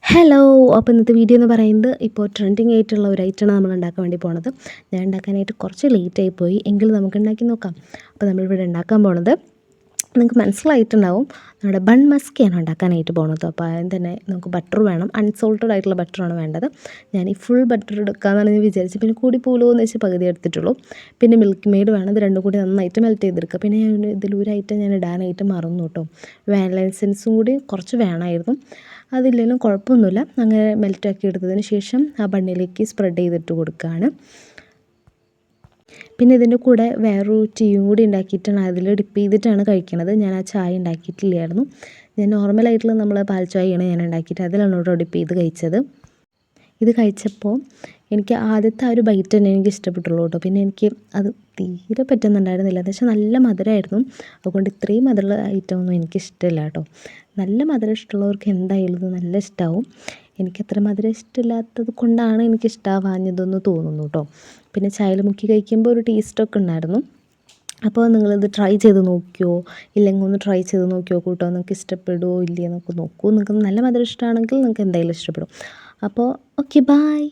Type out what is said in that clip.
Hello. അപ്പോൾ ഇന്നത്തെ video എന്ന് പറയുന്നത് ഇപ്പോൾ ട്രെൻഡിങ് ആയിട്ടുള്ള ഒരു ഐറ്റമാണ് നമ്മൾ ഉണ്ടാക്കാൻ വേണ്ടി പോണത്. ഞാൻ ഉണ്ടാക്കാനായിട്ട് കുറച്ച് ലേറ്റായി പോയി, എങ്കിലും നമുക്ക് ഉണ്ടാക്കി നോക്കാം. അപ്പോൾ നമ്മളിവിടെ ഉണ്ടാക്കാൻ പോണത് നിങ്ങൾക്ക് മനസ്സിലായിട്ടുണ്ടാവും, നമ്മുടെ ബൺ മസ്കയാണ് ഉണ്ടാക്കാനായിട്ട് പോണത്. അപ്പോൾ ആദ്യം തന്നെ നമുക്ക് ബട്ടർ വേണം, അൺസോൾട്ടഡ് ആയിട്ടുള്ള ബട്ടറാണ് വേണ്ടത്. ഞാൻ ഈ ഫുൾ ബട്ടർ എടുക്കാമെന്നാണ് ഞാൻ വിചാരിച്ചത്, പിന്നെ കൂടി പോലോ എന്ന് വെച്ച് പകുതി എടുത്തിട്ടുള്ളൂ. പിന്നെ മിൽക്ക് മെയ്ഡ് വേണം, ഇത് രണ്ടും കൂടി നന്നായിട്ട് മെൽറ്റ് ചെയ്തെടുക്കുക. പിന്നെ ഞാൻ ഇതിലൊരു ഐറ്റം ഞാൻ ഇടാനായിട്ട് മറന്നു കേട്ടോ, വാനില എസൻസും കൂടി കുറച്ച് വേണമായിരുന്നു. അതില്ലെങ്കിലും കുഴപ്പമൊന്നുമില്ല. അങ്ങനെ മെൽറ്റാക്കി എടുത്തതിന് ശേഷം ആ ബണ്ണിലേക്ക് സ്പ്രെഡ് ചെയ്തിട്ട് കൊടുക്കുകയാണ്. പിന്നെ ഇതിൻ്റെ കൂടെ വേറൊരു ടീയും കൂടി ഉണ്ടാക്കിയിട്ടാണ് അതിൽ ഡിപ്പ് ചെയ്തിട്ടാണ് കഴിക്കണത്. ഞാൻ ആ ചായ ഉണ്ടാക്കിയിട്ടില്ലായിരുന്നു, ഞാൻ നോർമലായിട്ടുള്ള നമ്മൾ പാൽ ചായയാണ് ഞാൻ ഉണ്ടാക്കിയിട്ട് അതിലാണ് കേട്ടോ ഡിപ്പ് ചെയ്ത് കഴിച്ചത്. ഇത് കഴിച്ചപ്പോൾ എനിക്ക് ആദ്യത്തെ ആ ഒരു ബൈറ്റ് തന്നെ എനിക്ക് ഇഷ്ടപ്പെട്ടുള്ളൂ കേട്ടോ. പിന്നെ എനിക്ക് അത് തീരെ പറ്റുന്നുണ്ടായിരുന്നില്ല, എന്ന് വെച്ചാൽ നല്ല മധുരമായിരുന്നു. അതുകൊണ്ട് ഇത്രയും മധുരമുള്ള ഐറ്റം ഒന്നും എനിക്കിഷ്ടമില്ല കേട്ടോ. നല്ല മധുരം ഇഷ്ടമുള്ളവർക്ക് എന്തായാലും ഇത് നല്ല ഇഷ്ടമാവും. എനിക്കത്ര മധുരം ഇഷ്ടമില്ലാത്തത് കൊണ്ടാണ് എനിക്കിഷ്ടമാവാഞ്ഞതെന്ന് തോന്നുന്നു കേട്ടോ. പിന്നെ ചായയിൽ മുക്കി കഴിക്കുമ്പോൾ ഒരു ടേസ്റ്റൊക്കെ ഉണ്ടായിരുന്നു. അപ്പോൾ നിങ്ങളിത് ട്രൈ ചെയ്ത് നോക്കിയോ, ഇല്ലെങ്കിൽ ഒന്ന് ട്രൈ ചെയ്ത് നോക്കിയോ കൂട്ടോ. നിങ്ങൾക്ക് ഇഷ്ടപ്പെടുമോ ഇല്ലയോ എന്നൊക്കെ നോക്കൂ. നിങ്ങൾക്ക് നല്ല മധുരം ഇഷ്ടമാണെങ്കിൽ നിങ്ങൾക്ക് എന്തായാലും ഇഷ്ടപ്പെടും. അപ്പോൾ ഓക്കെ, ബായ്.